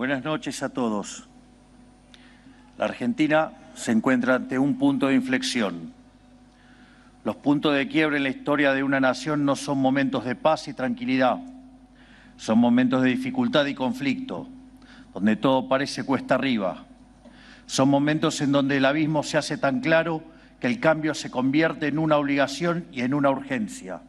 Buenas noches a todos. La Argentina se encuentra ante un punto de inflexión. Los puntos de quiebre en la historia de una nación no son momentos de paz y tranquilidad, son momentos de dificultad y conflicto, donde todo parece cuesta arriba. Son momentos en donde el abismo se hace tan claro que el cambio se convierte en una obligación y en una urgencia.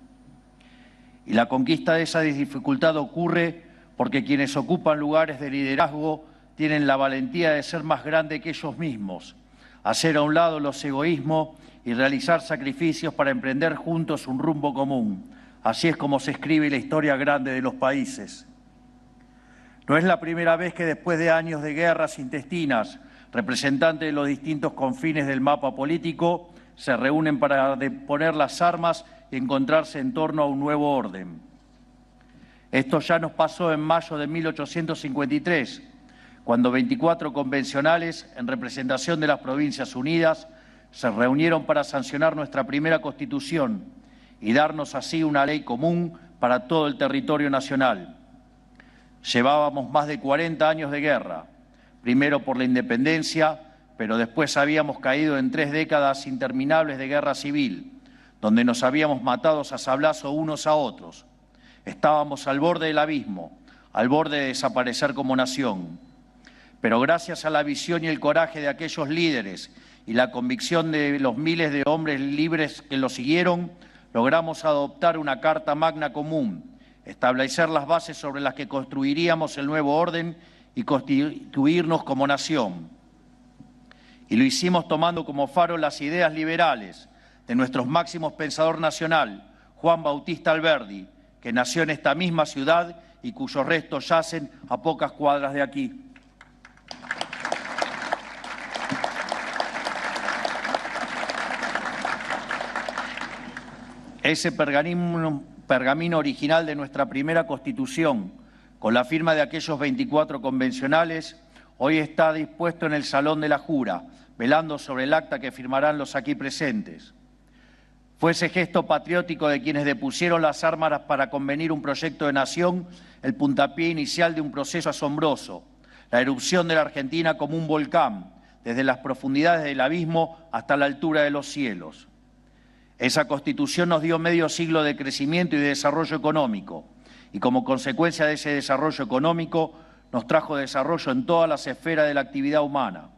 Y la conquista de esa dificultad ocurre porque quienes ocupan lugares de liderazgo tienen la valentía de ser más grandes que ellos mismos, hacer a un lado los egoísmos y realizar sacrificios para emprender juntos un rumbo común. Así es como se escribe la historia grande de los países. No es la primera vez que después de años de guerras intestinas, representantes de los distintos confines del mapa político se reúnen para deponer las armas y encontrarse en torno a un nuevo orden. Esto ya nos pasó en mayo de 1853, cuando 24 convencionales, en representación de las Provincias Unidas, se reunieron para sancionar nuestra primera Constitución y darnos así una ley común para todo el territorio nacional. Llevábamos más de 40 años de guerra, primero por la independencia, pero después habíamos caído en 3 décadas interminables de guerra civil, donde nos habíamos matado a sablazo unos a otros. Estábamos al borde del abismo, al borde de desaparecer como nación. Pero gracias a la visión y el coraje de aquellos líderes y la convicción de los miles de hombres libres que lo siguieron, logramos adoptar una Carta Magna común, establecer las bases sobre las que construiríamos el nuevo orden y constituirnos como nación. Y lo hicimos tomando como faro las ideas liberales de nuestro máximo pensador nacional, Juan Bautista Alberdi, que nació en esta misma ciudad y cuyos restos yacen a pocas cuadras de aquí. Ese pergamino original de nuestra primera Constitución, con la firma de aquellos 24 convencionales, hoy está dispuesto en el Salón de la Jura, velando sobre el acta que firmarán los aquí presentes. Fue ese gesto patriótico de quienes depusieron las armas para convenir un proyecto de nación el puntapié inicial de un proceso asombroso, la erupción de la Argentina como un volcán, desde las profundidades del abismo hasta la altura de los cielos. Esa Constitución nos dio medio siglo de crecimiento y de desarrollo económico, y como consecuencia de ese desarrollo económico nos trajo desarrollo en todas las esferas de la actividad humana.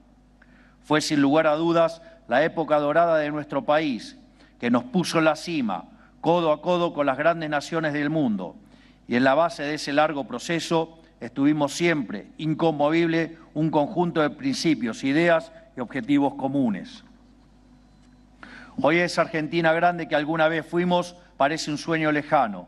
Fue sin lugar a dudas la época dorada de nuestro país, que nos puso en la cima, codo a codo con las grandes naciones del mundo, y en la base de ese largo proceso estuvimos siempre, inconmovible, un conjunto de principios, ideas y objetivos comunes. Hoy esa Argentina grande que alguna vez fuimos parece un sueño lejano.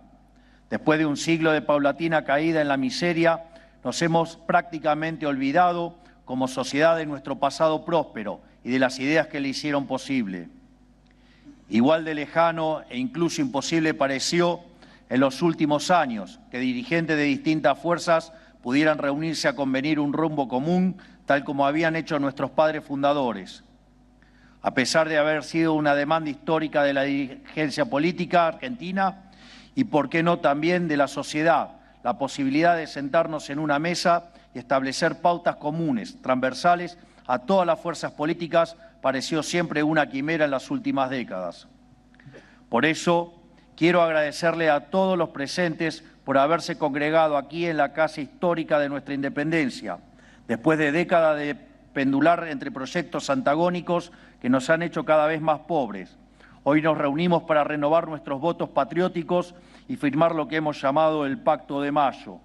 Después de un siglo de paulatina caída en la miseria, nos hemos prácticamente olvidado como sociedad de nuestro pasado próspero y de las ideas que le hicieron posible. Igual de lejano e incluso imposible pareció en los últimos años que dirigentes de distintas fuerzas pudieran reunirse a convenir un rumbo común, tal como habían hecho nuestros padres fundadores. A pesar de haber sido una demanda histórica de la dirigencia política argentina y, por qué no, también de la sociedad, la posibilidad de sentarnos en una mesa y establecer pautas comunes, transversales a todas las fuerzas políticas, pareció siempre una quimera en las últimas décadas. Por eso, quiero agradecerle a todos los presentes por haberse congregado aquí en la casa histórica de nuestra independencia, después de décadas de pendular entre proyectos antagónicos que nos han hecho cada vez más pobres. Hoy nos reunimos para renovar nuestros votos patrióticos y firmar lo que hemos llamado el Pacto de Mayo.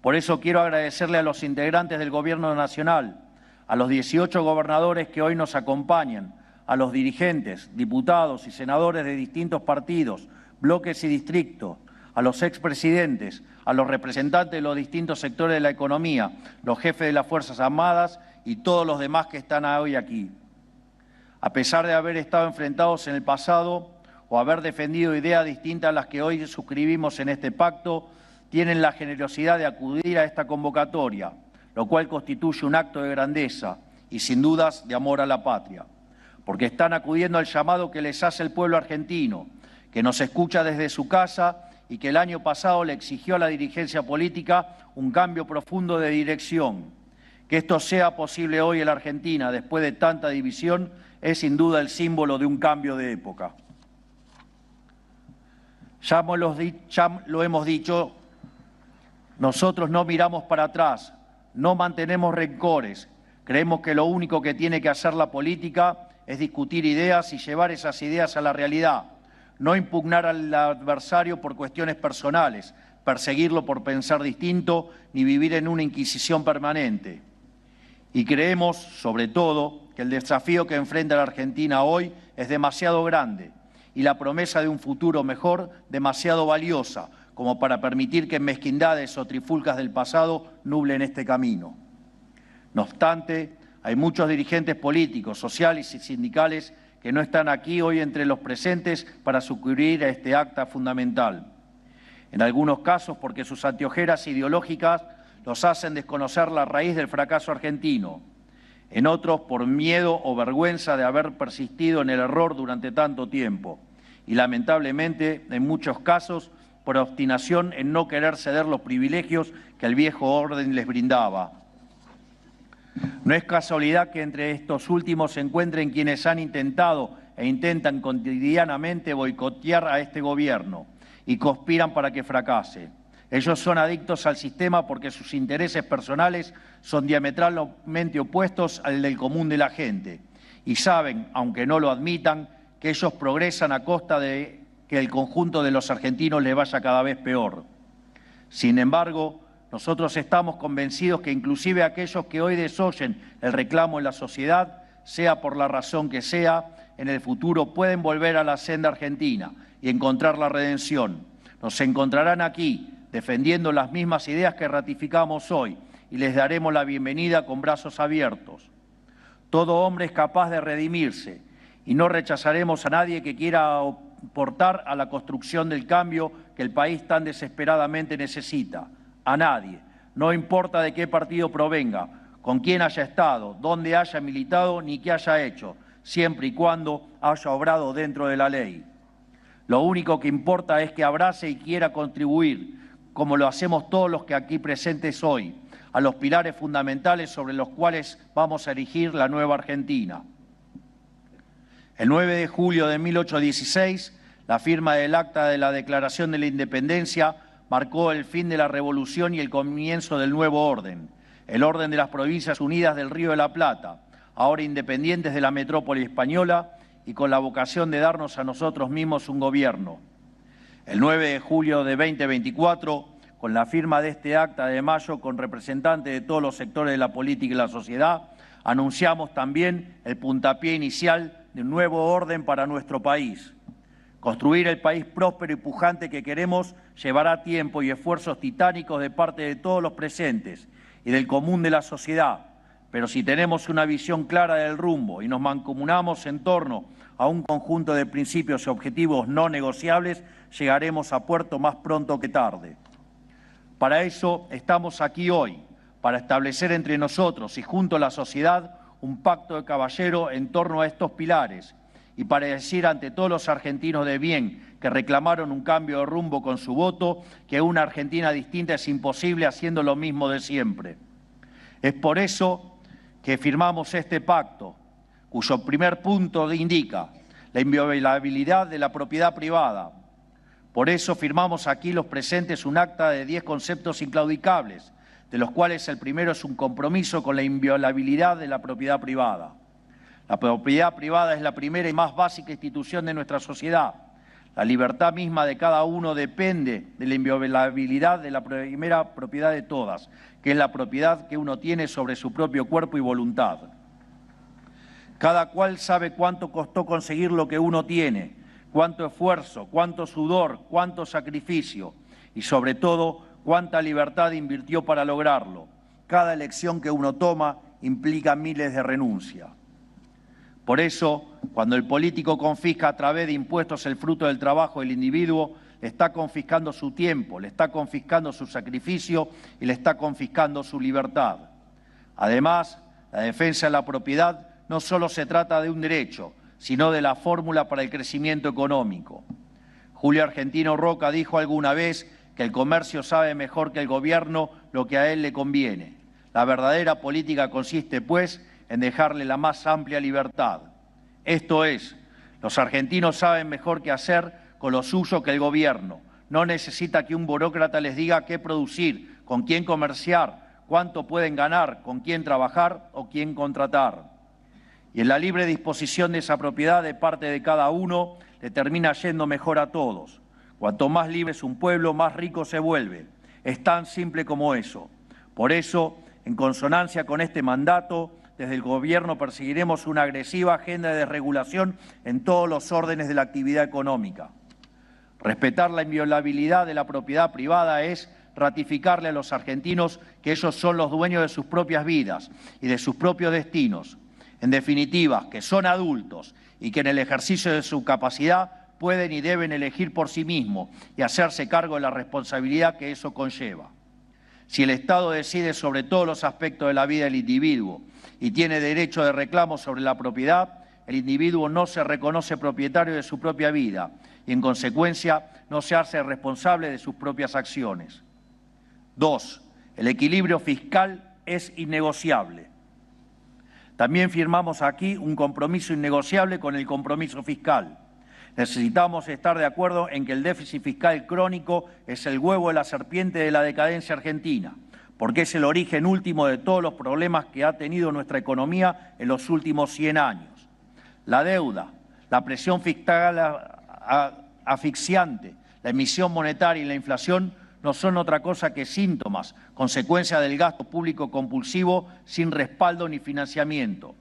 Por eso quiero agradecerle a los integrantes del Gobierno Nacional, a los 18 gobernadores que hoy nos acompañan, a los dirigentes, diputados y senadores de distintos partidos, bloques y distritos, a los expresidentes, a los representantes de los distintos sectores de la economía, los jefes de las Fuerzas Armadas y todos los demás que están hoy aquí. A pesar de haber estado enfrentados en el pasado o haber defendido ideas distintas a las que hoy suscribimos en este pacto, tienen la generosidad de acudir a esta convocatoria, lo cual constituye un acto de grandeza y sin dudas de amor a la patria, porque están acudiendo al llamado que les hace el pueblo argentino, que nos escucha desde su casa y que el año pasado le exigió a la dirigencia política un cambio profundo de dirección. Que esto sea posible hoy en la Argentina, después de tanta división, es sin duda el símbolo de un cambio de época. Ya lo hemos dicho, nosotros no miramos para atrás, no mantenemos rencores. Creemos que lo único que tiene que hacer la política es discutir ideas y llevar esas ideas a la realidad, no impugnar al adversario por cuestiones personales, perseguirlo por pensar distinto, ni vivir en una inquisición permanente. Y creemos, sobre todo, que el desafío que enfrenta la Argentina hoy es demasiado grande y la promesa de un futuro mejor demasiado valiosa como para permitir que mezquindades o trifulcas del pasado nublen este camino. No obstante, hay muchos dirigentes políticos, sociales y sindicales que no están aquí hoy entre los presentes para sucumbir a este acta fundamental. En algunos casos porque sus anteojeras ideológicas los hacen desconocer la raíz del fracaso argentino. En otros por miedo o vergüenza de haber persistido en el error durante tanto tiempo. Y lamentablemente, en muchos casos, por obstinación en no querer ceder los privilegios que el viejo orden les brindaba. No es casualidad que entre estos últimos se encuentren quienes han intentado e intentan cotidianamente boicotear a este gobierno y conspiran para que fracase. Ellos son adictos al sistema porque sus intereses personales son diametralmente opuestos al del común de la gente y saben, aunque no lo admitan, que ellos progresan a costa de que el conjunto de los argentinos les vaya cada vez peor. Sin embargo, nosotros estamos convencidos que inclusive aquellos que hoy desoyen el reclamo en la sociedad, sea por la razón que sea, en el futuro pueden volver a la senda argentina y encontrar la redención. Nos encontrarán aquí, defendiendo las mismas ideas que ratificamos hoy, y les daremos la bienvenida con brazos abiertos. Todo hombre es capaz de redimirse, y no rechazaremos a nadie que quiera aportar a la construcción del cambio que el país tan desesperadamente necesita. A nadie, no importa de qué partido provenga, con quién haya estado, dónde haya militado ni qué haya hecho, siempre y cuando haya obrado dentro de la ley. Lo único que importa es que abrace y quiera contribuir, como lo hacemos todos los que aquí presentes hoy, a los pilares fundamentales sobre los cuales vamos a erigir la nueva Argentina. El 9 de julio de 1816, la firma del Acta de la Declaración de la Independencia marcó el fin de la revolución y el comienzo del nuevo orden, el orden de las Provincias Unidas del Río de la Plata, ahora independientes de la metrópoli española y con la vocación de darnos a nosotros mismos un gobierno. El 9 de julio de 2024, con la firma de este acta de mayo con representantes de todos los sectores de la política y la sociedad, anunciamos también el puntapié inicial de un nuevo orden para nuestro país. Construir el país próspero y pujante que queremos llevará tiempo y esfuerzos titánicos de parte de todos los presentes y del común de la sociedad, pero si tenemos una visión clara del rumbo y nos mancomunamos en torno a un conjunto de principios y objetivos no negociables, llegaremos a puerto más pronto que tarde. Para eso estamos aquí hoy, para establecer entre nosotros y junto a la sociedad un pacto de caballero en torno a estos pilares y para decir ante todos los argentinos de bien que reclamaron un cambio de rumbo con su voto que una Argentina distinta es imposible haciendo lo mismo de siempre. Es por eso que firmamos este pacto, cuyo primer punto indica la inviolabilidad de la propiedad privada. Por eso firmamos aquí los presentes un acta de 10 conceptos inclaudicables, de los cuales el primero es un compromiso con la inviolabilidad de la propiedad privada. La propiedad privada es la primera y más básica institución de nuestra sociedad. La libertad misma de cada uno depende de la inviolabilidad de la primera propiedad de todas, que es la propiedad que uno tiene sobre su propio cuerpo y voluntad. Cada cual sabe cuánto costó conseguir lo que uno tiene, cuánto esfuerzo, cuánto sudor, cuánto sacrificio y sobre todo cuánta libertad invirtió para lograrlo. Cada elección que uno toma implica miles de renuncias. Por eso, cuando el político confisca a través de impuestos el fruto del trabajo del individuo, le está confiscando su tiempo, le está confiscando su sacrificio y le está confiscando su libertad. Además, la defensa de la propiedad no solo se trata de un derecho, sino de la fórmula para el crecimiento económico. Julio Argentino Roca dijo alguna vez que el comercio sabe mejor que el gobierno lo que a él le conviene. La verdadera política consiste, pues, en dejarle la más amplia libertad. Esto es, los argentinos saben mejor qué hacer con lo suyo que el gobierno. No necesita que un burócrata les diga qué producir, con quién comerciar, cuánto pueden ganar, con quién trabajar o quién contratar. Y en la libre disposición de esa propiedad de parte de cada uno le termina yendo mejor a todos. Cuanto más libre es un pueblo, más rico se vuelve. Es tan simple como eso. Por eso, en consonancia con este mandato, desde el Gobierno perseguiremos una agresiva agenda de desregulación en todos los órdenes de la actividad económica. Respetar la inviolabilidad de la propiedad privada es ratificarle a los argentinos que ellos son los dueños de sus propias vidas y de sus propios destinos. En definitiva, que son adultos y que en el ejercicio de su capacidad pueden y deben elegir por sí mismos y hacerse cargo de la responsabilidad que eso conlleva. Si el Estado decide sobre todos los aspectos de la vida del individuo y tiene derecho de reclamo sobre la propiedad, el individuo no se reconoce propietario de su propia vida y, en consecuencia, no se hace responsable de sus propias acciones. 2. El equilibrio fiscal es innegociable. También firmamos aquí un compromiso innegociable con el compromiso fiscal. Necesitamos estar de acuerdo en que el déficit fiscal crónico es el huevo de la serpiente de la decadencia argentina, porque es el origen último de todos los problemas que ha tenido nuestra economía en los últimos 100 años. La deuda, la presión fiscal asfixiante, la emisión monetaria y la inflación no son otra cosa que síntomas, consecuencia del gasto público compulsivo sin respaldo ni financiamiento.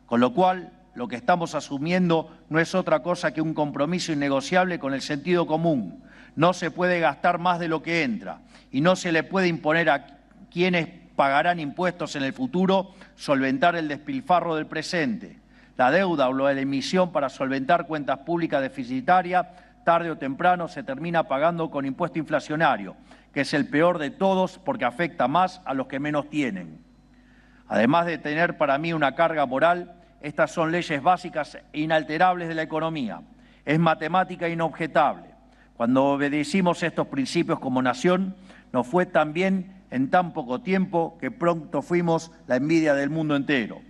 Con lo cual, lo que estamos asumiendo no es otra cosa que un compromiso innegociable con el sentido común. No se puede gastar más de lo que entra y no se le puede imponer a quienes pagarán impuestos en el futuro solventar el despilfarro del presente. La deuda o la emisión para solventar cuentas públicas deficitarias, tarde o temprano se termina pagando con impuesto inflacionario, que es el peor de todos porque afecta más a los que menos tienen. Además de tener para mí una carga moral, estas son leyes básicas e inalterables de la economía. Es matemática inobjetable. Cuando obedecimos estos principios como nación, nos fue tan bien en tan poco tiempo que pronto fuimos la envidia del mundo entero.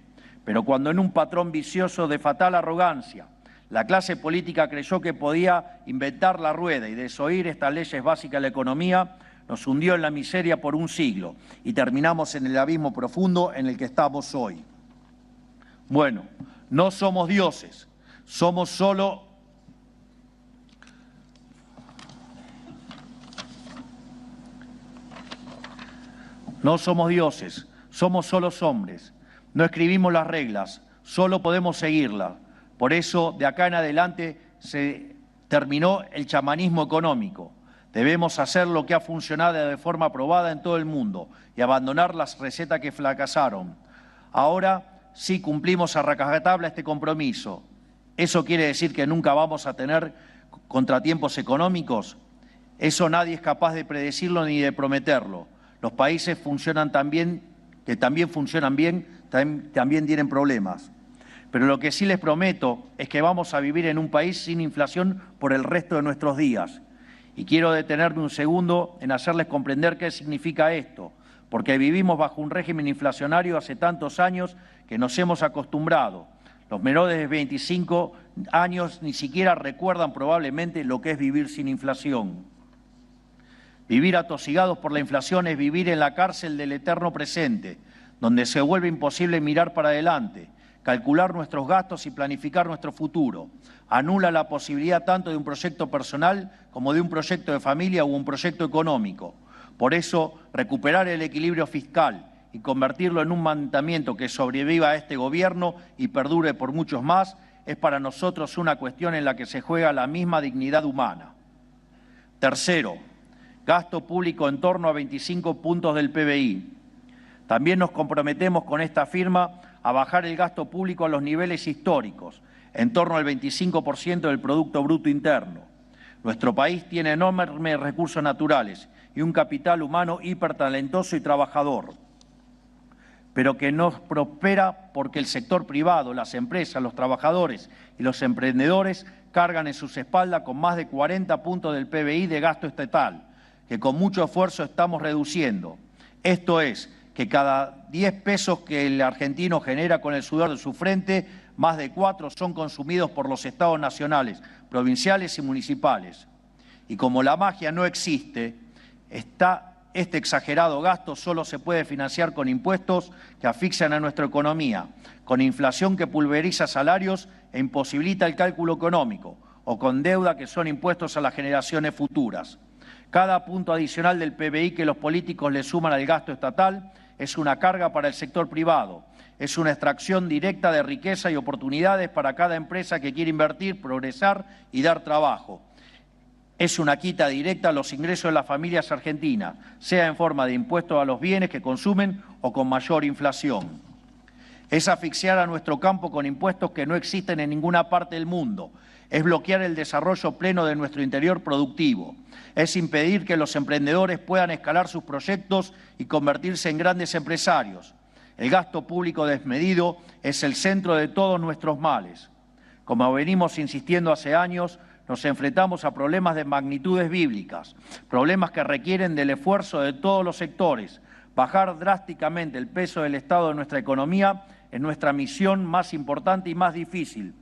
Pero cuando en un patrón vicioso de fatal arrogancia, la clase política creyó que podía inventar la rueda y desoír estas leyes básicas de la economía, nos hundió en la miseria por un siglo y terminamos en el abismo profundo en el que estamos hoy. Bueno, no somos dioses, somos solo hombres. No escribimos las reglas, solo podemos seguirlas. Por eso, de acá en adelante, se terminó el chamanismo económico. Debemos hacer lo que ha funcionado de forma aprobada en todo el mundo y abandonar las recetas que fracasaron. Ahora sí cumplimos a rajatabla este compromiso. ¿Eso quiere decir que nunca vamos a tener contratiempos económicos? Eso nadie es capaz de predecirlo ni de prometerlo. Los países que también funcionan bien, también tienen problemas. Pero lo que sí les prometo es que vamos a vivir en un país sin inflación por el resto de nuestros días. Y quiero detenerme un segundo en hacerles comprender qué significa esto, porque vivimos bajo un régimen inflacionario hace tantos años que nos hemos acostumbrado. Los menores de 25 años ni siquiera recuerdan probablemente lo que es vivir sin inflación. Vivir atosigados por la inflación es vivir en la cárcel del eterno presente, donde se vuelve imposible mirar para adelante, calcular nuestros gastos y planificar nuestro futuro. Anula la posibilidad tanto de un proyecto personal como de un proyecto de familia o un proyecto económico. Por eso, recuperar el equilibrio fiscal y convertirlo en un mandamiento que sobreviva a este gobierno y perdure por muchos más, es para nosotros una cuestión en la que se juega la misma dignidad humana. Tercero, gasto público en torno a 25 puntos del PBI. También nos comprometemos con esta firma a bajar el gasto público a los niveles históricos, en torno al 25% del Producto Bruto Interno. Nuestro país tiene enormes recursos naturales y un capital humano hipertalentoso y trabajador. pero que no prospera porque el sector privado, las empresas, los trabajadores y los emprendedores cargan en sus espaldas con más de 40 puntos del PBI de gasto estatal, que con mucho esfuerzo estamos reduciendo. Esto es, que cada 10 pesos que el argentino genera con el sudor de su frente, más de 4 son consumidos por los estados nacionales, provinciales y municipales. Y como la magia no existe, este exagerado gasto solo se puede financiar con impuestos que asfixian a nuestra economía, con inflación que pulveriza salarios e imposibilita el cálculo económico, o con deuda que son impuestos a las generaciones futuras. Cada punto adicional del PBI que los políticos le suman al gasto estatal es una carga para el sector privado, es una extracción directa de riqueza y oportunidades para cada empresa que quiere invertir, progresar y dar trabajo. Es una quita directa a los ingresos de las familias argentinas, sea en forma de impuestos a los bienes que consumen o con mayor inflación. Es asfixiar a nuestro campo con impuestos que no existen en ninguna parte del mundo. Es bloquear el desarrollo pleno de nuestro interior productivo. Es impedir que los emprendedores puedan escalar sus proyectos y convertirse en grandes empresarios. El gasto público desmedido es el centro de todos nuestros males. Como venimos insistiendo hace años, nos enfrentamos a problemas de magnitudes bíblicas, problemas que requieren del esfuerzo de todos los sectores. Bajar drásticamente el peso del Estado en nuestra economía es nuestra misión más importante y más difícil.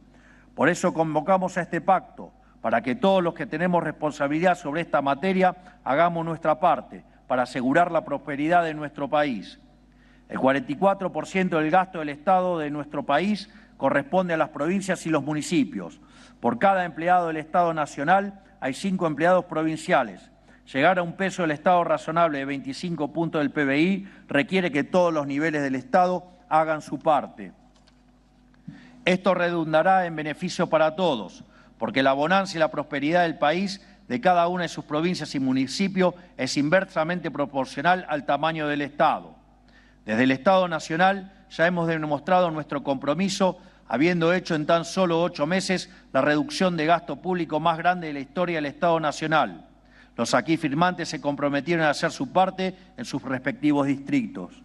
Por eso convocamos a este pacto, para que todos los que tenemos responsabilidad sobre esta materia hagamos nuestra parte para asegurar la prosperidad de nuestro país. El 44% del gasto del Estado de nuestro país corresponde a las provincias y los municipios. Por cada empleado del Estado nacional hay 5 empleados provinciales. Llegar a un peso del Estado razonable de 25 puntos del PBI requiere que todos los niveles del Estado hagan su parte. Esto redundará en beneficio para todos, porque la bonanza y la prosperidad del país, de cada una de sus provincias y municipios, es inversamente proporcional al tamaño del Estado. Desde el Estado Nacional ya hemos demostrado nuestro compromiso, habiendo hecho en tan solo 8 meses la reducción de gasto público más grande de la historia del Estado Nacional. Los aquí firmantes se comprometieron a hacer su parte en sus respectivos distritos.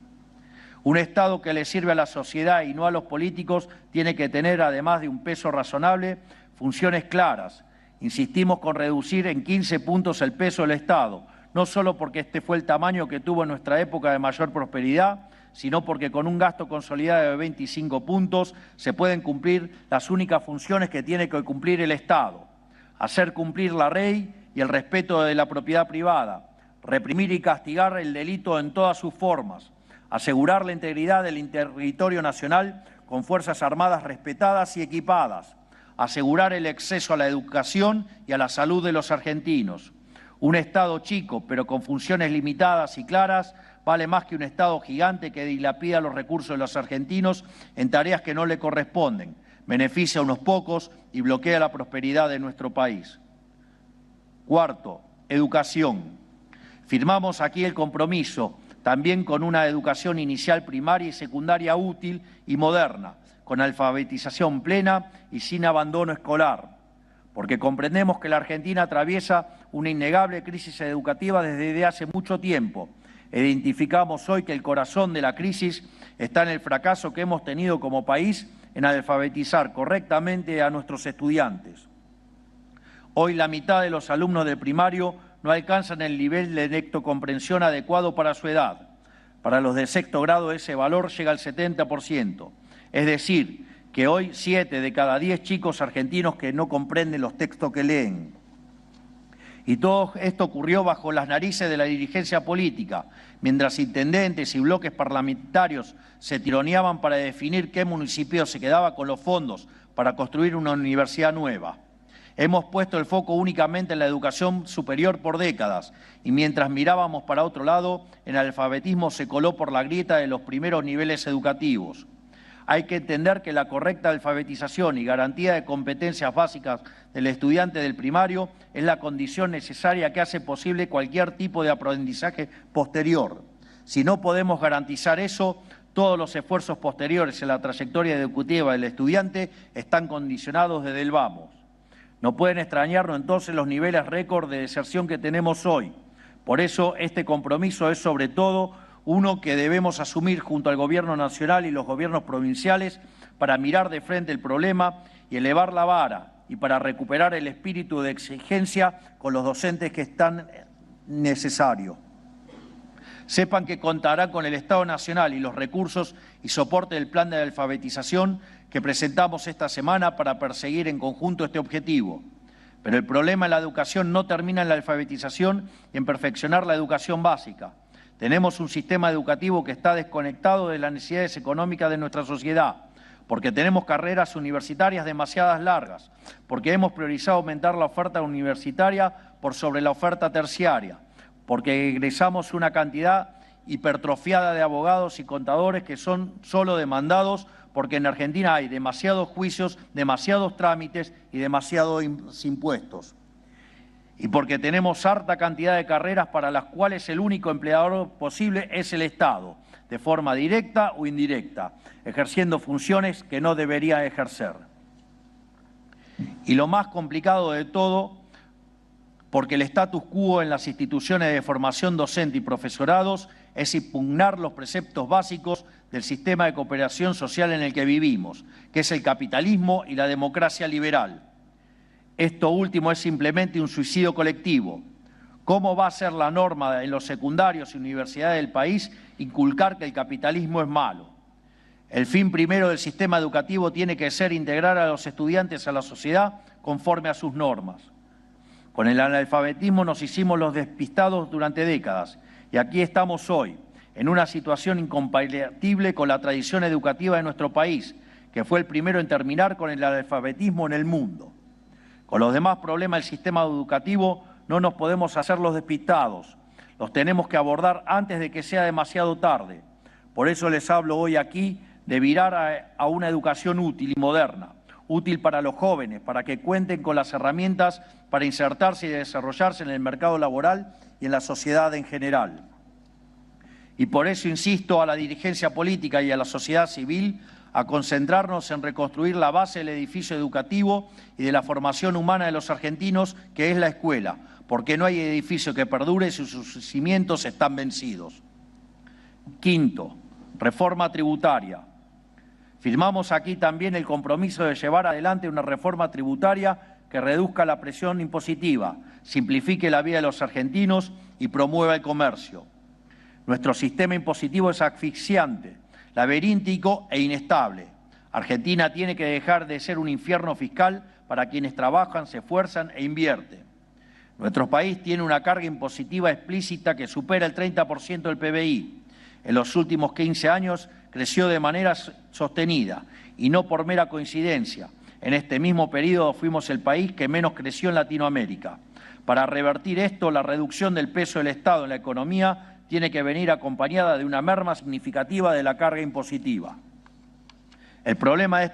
Un Estado que le sirve a la sociedad y no a los políticos tiene que tener, además de un peso razonable, funciones claras. Insistimos con reducir en 15 puntos el peso del Estado, no solo porque este fue el tamaño que tuvo en nuestra época de mayor prosperidad, sino porque con un gasto consolidado de 25 puntos se pueden cumplir las únicas funciones que tiene que cumplir el Estado: hacer cumplir la ley y el respeto de la propiedad privada, reprimir y castigar el delito en todas sus formas, asegurar la integridad del territorio nacional con fuerzas armadas respetadas y equipadas, asegurar el acceso a la educación y a la salud de los argentinos. Un Estado chico, pero con funciones limitadas y claras, vale más que un Estado gigante que dilapida los recursos de los argentinos en tareas que no le corresponden, beneficia a unos pocos y bloquea la prosperidad de nuestro país. Cuarto, educación. Firmamos aquí el compromiso también con una educación inicial, primaria y secundaria útil y moderna, con alfabetización plena y sin abandono escolar, porque comprendemos que la Argentina atraviesa una innegable crisis educativa desde hace mucho tiempo. Identificamos hoy que el corazón de la crisis está en el fracaso que hemos tenido como país en alfabetizar correctamente a nuestros estudiantes. Hoy la mitad de los alumnos del primario no alcanzan el nivel de lectocomprensión adecuado para su edad. Para los de sexto grado ese valor llega al 70%. Es decir, que hoy 7 de cada 10 chicos argentinos que no comprenden los textos que leen. Y todo esto ocurrió bajo las narices de la dirigencia política, mientras intendentes y bloques parlamentarios se tironeaban para definir qué municipio se quedaba con los fondos para construir una universidad nueva. Hemos puesto el foco únicamente en la educación superior por décadas y mientras mirábamos para otro lado, el alfabetismo se coló por la grieta de los primeros niveles educativos. Hay que entender que la correcta alfabetización y garantía de competencias básicas del estudiante del primario es la condición necesaria que hace posible cualquier tipo de aprendizaje posterior. Si no podemos garantizar eso, todos los esfuerzos posteriores en la trayectoria educativa del estudiante están condicionados desde el vamos. No pueden extrañarnos entonces los niveles récord de deserción que tenemos hoy. Por eso este compromiso es sobre todo uno que debemos asumir junto al Gobierno nacional y los gobiernos provinciales para mirar de frente el problema y elevar la vara y para recuperar el espíritu de exigencia con los docentes que están necesarios. Sepan que contarán con el Estado Nacional y los recursos y soporte del plan de alfabetización que presentamos esta semana para perseguir en conjunto este objetivo. Pero el problema en la educación no termina en la alfabetización y en perfeccionar la educación básica. Tenemos un sistema educativo que está desconectado de las necesidades económicas de nuestra sociedad, porque tenemos carreras universitarias demasiadas largas, porque hemos priorizado aumentar la oferta universitaria por sobre la oferta terciaria, porque egresamos una cantidad hipertrofiada de abogados y contadores que son solo demandados porque en Argentina hay demasiados juicios, demasiados trámites y demasiados impuestos. Y porque tenemos harta cantidad de carreras para las cuales el único empleador posible es el Estado, de forma directa o indirecta, ejerciendo funciones que no debería ejercer. Y lo más complicado de todo, porque el status quo en las instituciones de formación docente y profesorados es impugnar los preceptos básicos del sistema de cooperación social en el que vivimos, que es el capitalismo y la democracia liberal. Esto último es simplemente un suicidio colectivo. ¿Cómo va a ser la norma en los secundarios y universidades del país inculcar que el capitalismo es malo? El fin primero del sistema educativo tiene que ser integrar a los estudiantes a la sociedad conforme a sus normas. Con el analfabetismo nos hicimos los despistados durante décadas y aquí estamos hoy, en una situación incompatible con la tradición educativa de nuestro país, que fue el primero en terminar con el analfabetismo en el mundo. Con los demás problemas del sistema educativo no nos podemos hacer los despistados, los tenemos que abordar antes de que sea demasiado tarde. Por eso les hablo hoy aquí de virar a una educación útil y moderna, útil para los jóvenes, para que cuenten con las herramientas para insertarse y desarrollarse en el mercado laboral y en la sociedad en general. Y por eso insisto a la dirigencia política y a la sociedad civil a concentrarnos en reconstruir la base del edificio educativo y de la formación humana de los argentinos, que es la escuela, porque no hay edificio que perdure si sus cimientos están vencidos. Quinto, reforma tributaria. Firmamos aquí también el compromiso de llevar adelante una reforma tributaria que reduzca la presión impositiva, simplifique la vida de los argentinos y promueva el comercio. Nuestro sistema impositivo es asfixiante, laberíntico e inestable. Argentina tiene que dejar de ser un infierno fiscal para quienes trabajan, se esfuerzan e invierten. Nuestro país tiene una carga impositiva explícita que supera el 30% del PBI. En los últimos 15 años creció de manera sostenida y no por mera coincidencia. En este mismo periodo fuimos el país que menos creció en Latinoamérica. Para revertir esto, la reducción del peso del Estado en la economía tiene que venir acompañada de una merma significativa de la carga impositiva. El problema de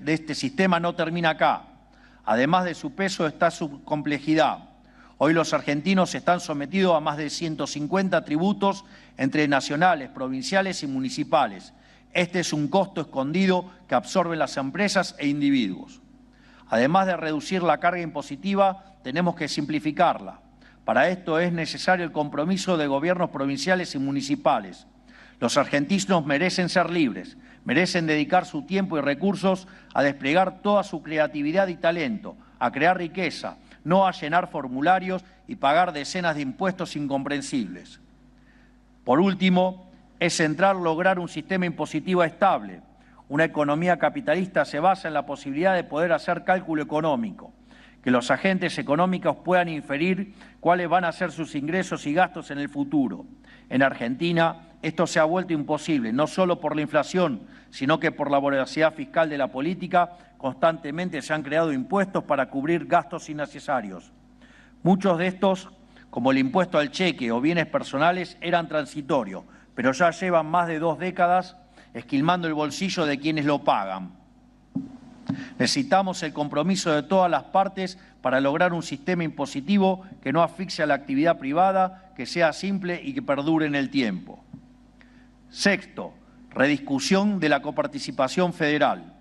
este sistema no termina acá. Además de su peso está su complejidad. Hoy los argentinos están sometidos a más de 150 tributos entre nacionales, provinciales y municipales. Este es un costo escondido que absorben las empresas e individuos. Además de reducir la carga impositiva, tenemos que simplificarla. Para esto es necesario el compromiso de gobiernos provinciales y municipales. Los argentinos merecen ser libres, merecen dedicar su tiempo y recursos a desplegar toda su creatividad y talento, a crear riqueza, no a llenar formularios y pagar decenas de impuestos incomprensibles. Por último, es central lograr un sistema impositivo estable. Una economía capitalista se basa en la posibilidad de poder hacer cálculo económico, que los agentes económicos puedan inferir cuáles van a ser sus ingresos y gastos en el futuro. En Argentina, esto se ha vuelto imposible, no solo por la inflación, sino que por la voracidad fiscal de la política. Constantemente se han creado impuestos para cubrir gastos innecesarios. Muchos de estos, como el impuesto al cheque o bienes personales, eran transitorios, pero ya llevan más de 2 décadas esquilmando el bolsillo de quienes lo pagan. Necesitamos el compromiso de todas las partes para lograr un sistema impositivo que no asfixie a la actividad privada, que sea simple y que perdure en el tiempo. Sexto, rediscusión de la coparticipación federal.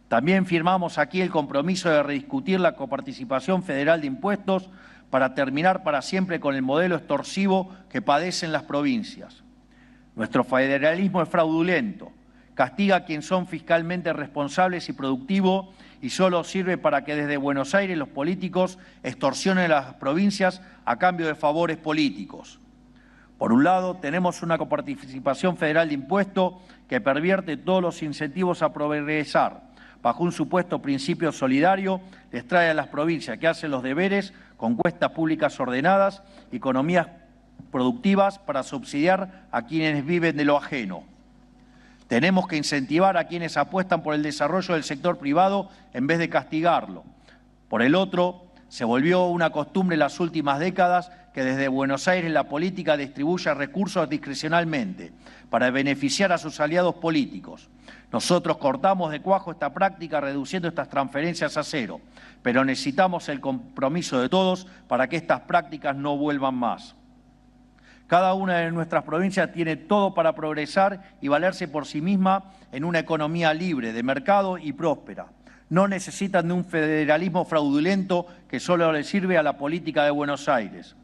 También firmamos aquí el compromiso de rediscutir la coparticipación federal de impuestos para terminar para siempre con el modelo extorsivo que padecen las provincias. Nuestro federalismo es fraudulento, castiga a quienes son fiscalmente responsables y productivos y solo sirve para que desde Buenos Aires los políticos extorsionen a las provincias a cambio de favores políticos. Por un lado, tenemos una coparticipación federal de impuestos que pervierte todos los incentivos a progresar. Bajo un supuesto principio solidario, les trae a las provincias que hacen los deberes con cuentas públicas ordenadas y economías productivas para subsidiar a quienes viven de lo ajeno. Tenemos que incentivar a quienes apuestan por el desarrollo del sector privado en vez de castigarlo. Por el otro, se volvió una costumbre en las últimas décadas que desde Buenos Aires la política distribuya recursos discrecionalmente para beneficiar a sus aliados políticos. Nosotros cortamos de cuajo esta práctica reduciendo estas transferencias a cero, pero necesitamos el compromiso de todos para que estas prácticas no vuelvan más. Cada una de nuestras provincias tiene todo para progresar y valerse por sí misma en una economía libre, de mercado y próspera. No necesitan de un federalismo fraudulento que solo le sirve a la política de Buenos Aires.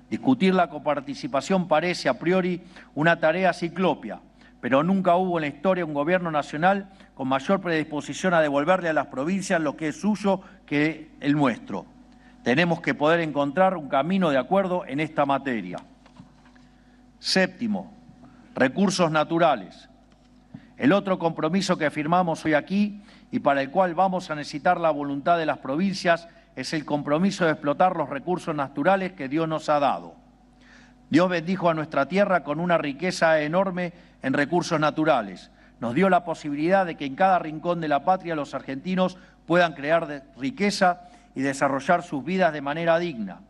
Discutir la coparticipación parece a priori una tarea ciclópea, pero nunca hubo en la historia un gobierno nacional con mayor predisposición a devolverle a las provincias lo que es suyo que el nuestro. Tenemos que poder encontrar un camino de acuerdo en esta materia. Séptimo, recursos naturales. El otro compromiso que firmamos hoy aquí y para el cual vamos a necesitar la voluntad de las provincias es el compromiso de explotar los recursos naturales que Dios nos ha dado. Dios bendijo a nuestra tierra con una riqueza enorme en recursos naturales. Nos dio la posibilidad de que en cada rincón de la patria los argentinos puedan crear riqueza y desarrollar sus vidas de manera digna.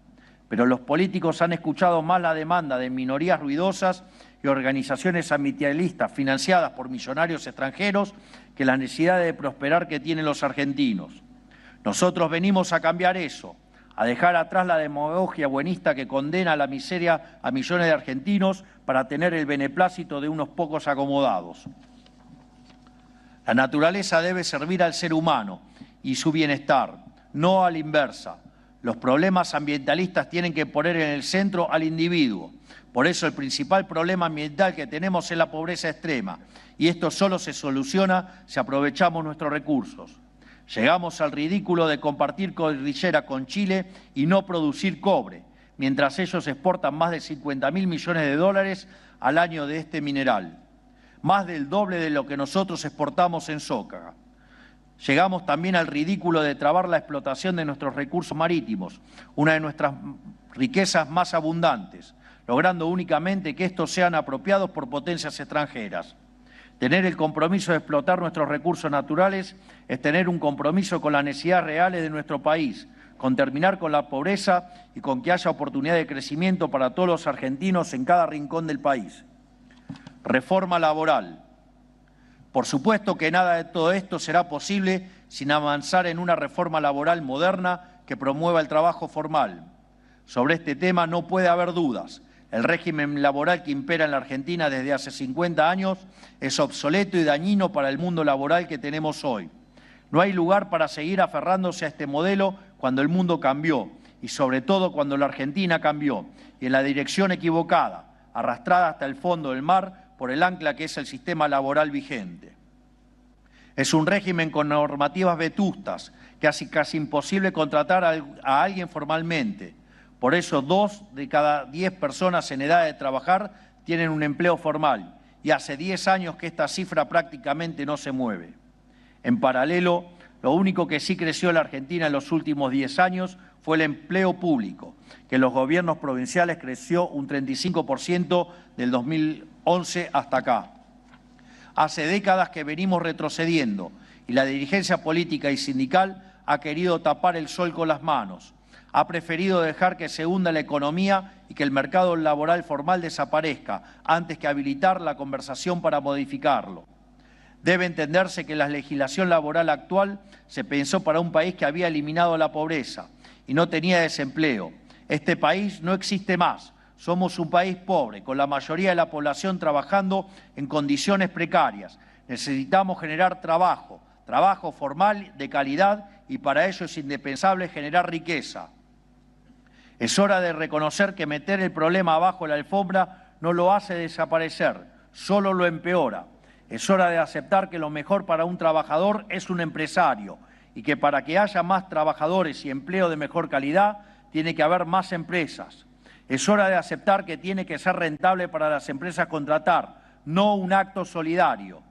Pero los políticos han escuchado más la demanda de minorías ruidosas y organizaciones ambientalistas financiadas por millonarios extranjeros que la necesidad de prosperar que tienen los argentinos. Nosotros venimos a cambiar eso, a dejar atrás la demagogia buenista que condena a la miseria a millones de argentinos para tener el beneplácito de unos pocos acomodados. La naturaleza debe servir al ser humano y su bienestar, no a la inversa. Los problemas ambientalistas tienen que poner en el centro al individuo. Por eso el principal problema ambiental que tenemos es la pobreza extrema, y esto solo se soluciona si aprovechamos nuestros recursos. Llegamos al ridículo de compartir cordillera con Chile y no producir cobre, mientras ellos exportan más de 50.000 millones de dólares al año de este mineral, más del doble de lo que nosotros exportamos en soja. Llegamos también al ridículo de trabar la explotación de nuestros recursos marítimos, una de nuestras riquezas más abundantes, logrando únicamente que estos sean apropiados por potencias extranjeras. Tener el compromiso de explotar nuestros recursos naturales es tener un compromiso con las necesidades reales de nuestro país, con terminar con la pobreza y con que haya oportunidad de crecimiento para todos los argentinos en cada rincón del país. Reforma laboral. Por supuesto que nada de todo esto será posible sin avanzar en una reforma laboral moderna que promueva el trabajo formal. Sobre este tema no puede haber dudas. El régimen laboral que impera en la Argentina desde hace 50 años es obsoleto y dañino para el mundo laboral que tenemos hoy. No hay lugar para seguir aferrándose a este modelo cuando el mundo cambió y sobre todo cuando la Argentina cambió y en la dirección equivocada, arrastrada hasta el fondo del mar por el ancla que es el sistema laboral vigente. Es un régimen con normativas vetustas que hace casi imposible contratar a alguien formalmente. Por eso 2 de cada 10 personas en edad de trabajar tienen un empleo formal y hace 10 años que esta cifra prácticamente no se mueve. En paralelo, lo único que sí creció en la Argentina en los últimos 10 años fue el empleo público, que en los gobiernos provinciales creció un 35% del 2011 hasta acá. Hace décadas que venimos retrocediendo y la dirigencia política y sindical ha querido tapar el sol con las manos. Ha preferido dejar que se hunda la economía y que el mercado laboral formal desaparezca antes que habilitar la conversación para modificarlo. Debe entenderse que la legislación laboral actual se pensó para un país que había eliminado la pobreza y no tenía desempleo. Este país no existe más. Somos un país pobre, con la mayoría de la población trabajando en condiciones precarias. Necesitamos generar trabajo formal de calidad y para ello es indispensable generar riqueza. Es hora de reconocer que meter el problema abajo de la alfombra no lo hace desaparecer, solo lo empeora. Es hora de aceptar que lo mejor para un trabajador es un empresario y que para que haya más trabajadores y empleo de mejor calidad, tiene que haber más empresas. Es hora de aceptar que tiene que ser rentable para las empresas contratar, no un acto solidario.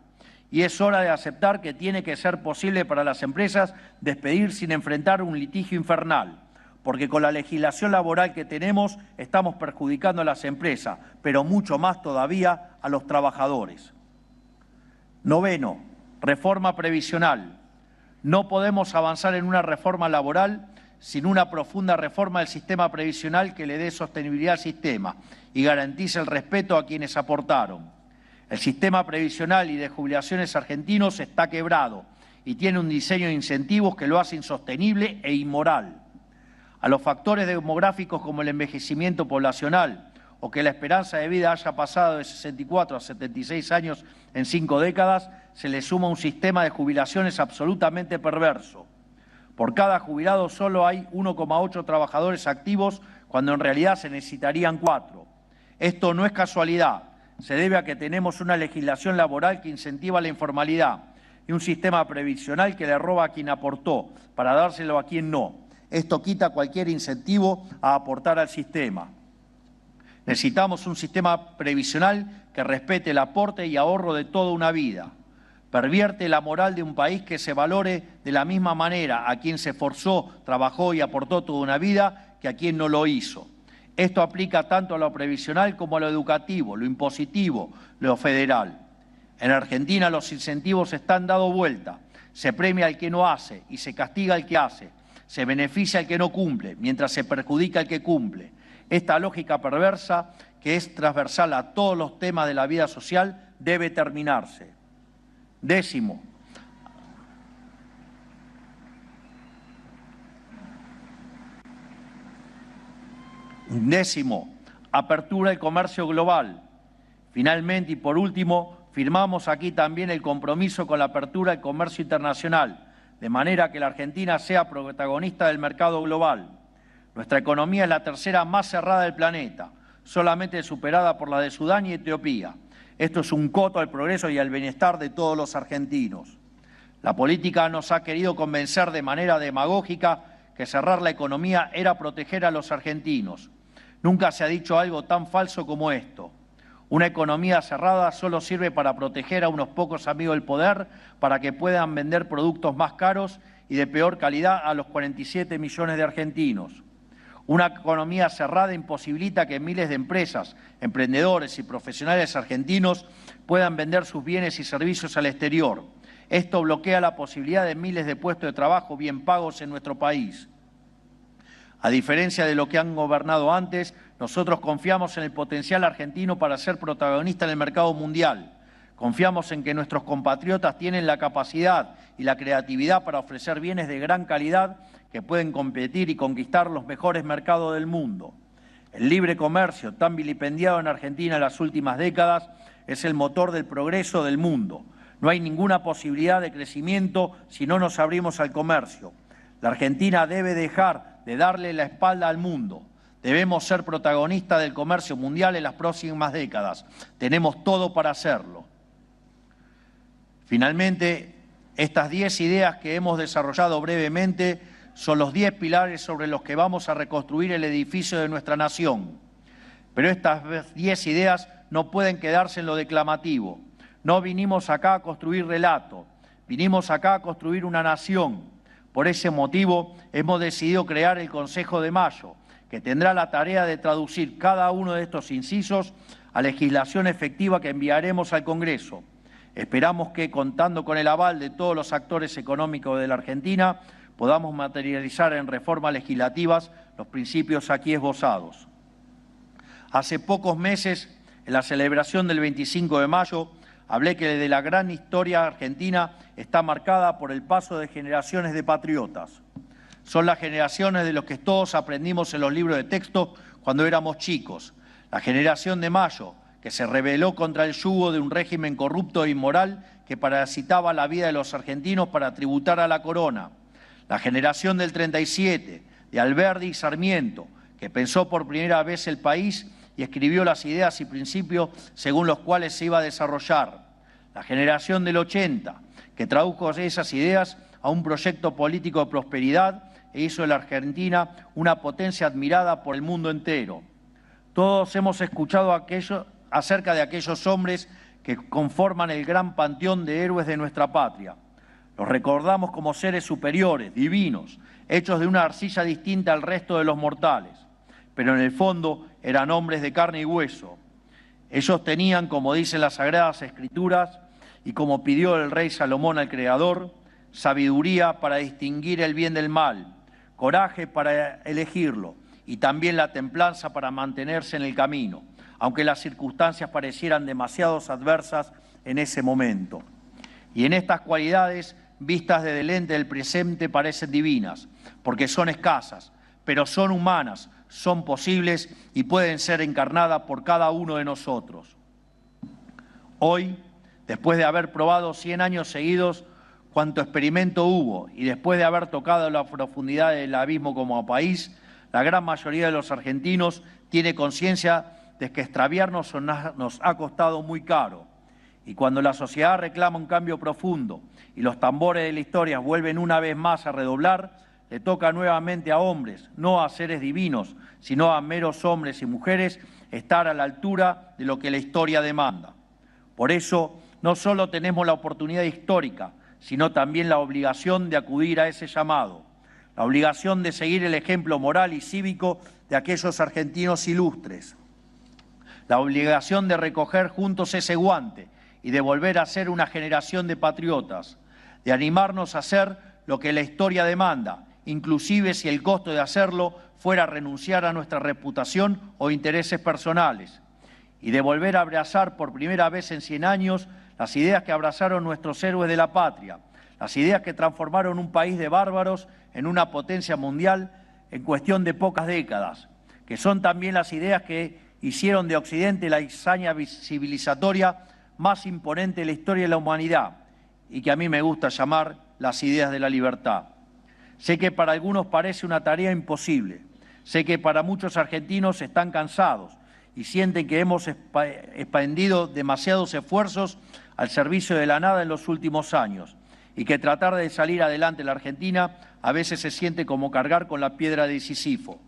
Y es hora de aceptar que tiene que ser posible para las empresas despedir sin enfrentar un litigio infernal, porque con la legislación laboral que tenemos estamos perjudicando a las empresas, pero mucho más todavía a los trabajadores. Noveno, reforma previsional. No podemos avanzar en una reforma laboral sin una profunda reforma del sistema previsional que le dé sostenibilidad al sistema y garantice el respeto a quienes aportaron. El sistema previsional y de jubilaciones argentinos está quebrado y tiene un diseño de incentivos que lo hace insostenible e inmoral. A los factores demográficos como el envejecimiento poblacional o que la esperanza de vida haya pasado de 64 a 76 años en 5 décadas, se le suma un sistema de jubilaciones absolutamente perverso. Por cada jubilado solo hay 1,8 trabajadores activos cuando en realidad se necesitarían 4. Esto no es casualidad, se debe a que tenemos una legislación laboral que incentiva la informalidad y un sistema previsional que le roba a quien aportó para dárselo a quien no. Esto quita cualquier incentivo a aportar al sistema. Necesitamos un sistema previsional que respete el aporte y ahorro de toda una vida. Pervierte la moral de un país que se valore de la misma manera a quien se esforzó, trabajó y aportó toda una vida que a quien no lo hizo. Esto aplica tanto a lo previsional como a lo educativo, lo impositivo, lo federal. En Argentina los incentivos están dando vuelta. Se premia al que no hace y se castiga al que hace. Se beneficia al que no cumple, mientras se perjudica al que cumple. Esta lógica perversa, que es transversal a todos los temas de la vida social, debe terminarse. Décimo, apertura del comercio global. Finalmente y por último, firmamos aquí también el compromiso con la apertura del comercio internacional, de manera que la Argentina sea protagonista del mercado global. Nuestra economía es la tercera más cerrada del planeta, solamente superada por la de Sudán y Etiopía. Esto es un coto al progreso y al bienestar de todos los argentinos. La política nos ha querido convencer de manera demagógica que cerrar la economía era proteger a los argentinos. Nunca se ha dicho algo tan falso como esto. Una economía cerrada solo sirve para proteger a unos pocos amigos del poder para que puedan vender productos más caros y de peor calidad a los 47 millones de argentinos. Una economía cerrada imposibilita que miles de empresas, emprendedores y profesionales argentinos puedan vender sus bienes y servicios al exterior. Esto bloquea la posibilidad de miles de puestos de trabajo bien pagos en nuestro país. A diferencia de lo que han gobernado antes, nosotros confiamos en el potencial argentino para ser protagonista en el mercado mundial. Confiamos en que nuestros compatriotas tienen la capacidad y la creatividad para ofrecer bienes de gran calidad que pueden competir y conquistar los mejores mercados del mundo. El libre comercio, tan vilipendiado en Argentina en las últimas décadas, es el motor del progreso del mundo. No hay ninguna posibilidad de crecimiento si no nos abrimos al comercio. La Argentina debe dejar de darle la espalda al mundo. Debemos ser protagonistas del comercio mundial en las próximas décadas. Tenemos todo para hacerlo. Finalmente, estas 10 ideas que hemos desarrollado brevemente son los 10 pilares sobre los que vamos a reconstruir el edificio de nuestra nación. Pero estas 10 ideas no pueden quedarse en lo declamativo. No vinimos acá a construir relato, vinimos acá a construir una nación. Por ese motivo hemos decidido crear el Consejo de Mayo, que tendrá la tarea de traducir cada uno de estos incisos a legislación efectiva que enviaremos al Congreso. Esperamos que, contando con el aval de todos los actores económicos de la Argentina, podamos materializar en reformas legislativas los principios aquí esbozados. Hace pocos meses, en la celebración del 25 de mayo, hablé que de la gran historia argentina está marcada por el paso de generaciones de patriotas. Son las generaciones de los que todos aprendimos en los libros de texto cuando éramos chicos. La generación de Mayo, que se rebeló contra el yugo de un régimen corrupto e inmoral que parasitaba la vida de los argentinos para tributar a la corona. La generación del 37, de Alberdi y Sarmiento, que pensó por primera vez el país y escribió las ideas y principios según los cuales se iba a desarrollar. La generación del 80, que tradujo esas ideas a un proyecto político de prosperidad e hizo de la Argentina una potencia admirada por el mundo entero. Todos hemos escuchado acerca de aquellos hombres que conforman el gran panteón de héroes de nuestra patria. Los recordamos como seres superiores, divinos, hechos de una arcilla distinta al resto de los mortales, pero en el fondo eran hombres de carne y hueso. Ellos tenían, como dicen las Sagradas Escrituras, y como pidió el rey Salomón al Creador, sabiduría para distinguir el bien del mal, coraje para elegirlo y también la templanza para mantenerse en el camino, aunque las circunstancias parecieran demasiado adversas en ese momento. Y en estas cualidades, vistas desde el lente del presente, parecen divinas, porque son escasas, pero son humanas, son posibles y pueden ser encarnadas por cada uno de nosotros. Hoy, después de haber probado 100 años seguidos cuanto experimento hubo y después de haber tocado la profundidad del abismo como país, la gran mayoría de los argentinos tiene conciencia de que extraviarnos nos ha costado muy caro. Y cuando la sociedad reclama un cambio profundo y los tambores de la historia vuelven una vez más a redoblar, le toca nuevamente a hombres, no a seres divinos, sino a meros hombres y mujeres, estar a la altura de lo que la historia demanda. Por eso, no solo tenemos la oportunidad histórica, sino también la obligación de acudir a ese llamado, la obligación de seguir el ejemplo moral y cívico de aquellos argentinos ilustres, la obligación de recoger juntos ese guante y de volver a ser una generación de patriotas, de animarnos a hacer lo que la historia demanda, inclusive si el costo de hacerlo fuera renunciar a nuestra reputación o intereses personales, y de volver a abrazar por primera vez en 100 años las ideas que abrazaron nuestros héroes de la patria, las ideas que transformaron un país de bárbaros en una potencia mundial en cuestión de pocas décadas, que son también las ideas que hicieron de Occidente la hazaña civilizatoria más imponente de la historia de la humanidad y que a mí me gusta llamar las ideas de la libertad. Sé que para algunos parece una tarea imposible, sé que para muchos argentinos están cansados y sienten que hemos expendido demasiados esfuerzos al servicio de la nada en los últimos años y que tratar de salir adelante en la Argentina a veces se siente como cargar con la piedra de Sísifo.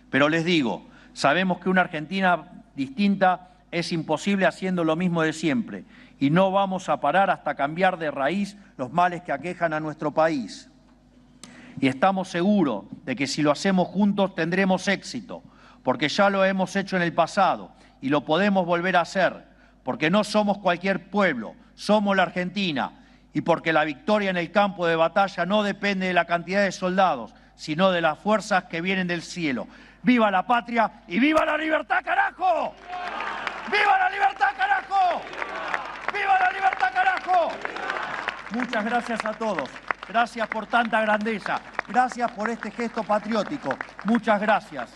Pero les digo, sabemos que una Argentina distinta es imposible haciendo lo mismo de siempre y no vamos a parar hasta cambiar de raíz los males que aquejan a nuestro país. Y estamos seguros de que si lo hacemos juntos tendremos éxito, porque ya lo hemos hecho en el pasado y lo podemos volver a hacer, porque no somos cualquier pueblo, somos la Argentina, y porque la victoria en el campo de batalla no depende de la cantidad de soldados, sino de las fuerzas que vienen del cielo. ¡Viva la patria y viva la libertad, carajo! ¡Viva la libertad, carajo! ¡Viva la libertad, carajo! Muchas gracias a todos. Gracias por tanta grandeza. Gracias por este gesto patriótico. Muchas gracias.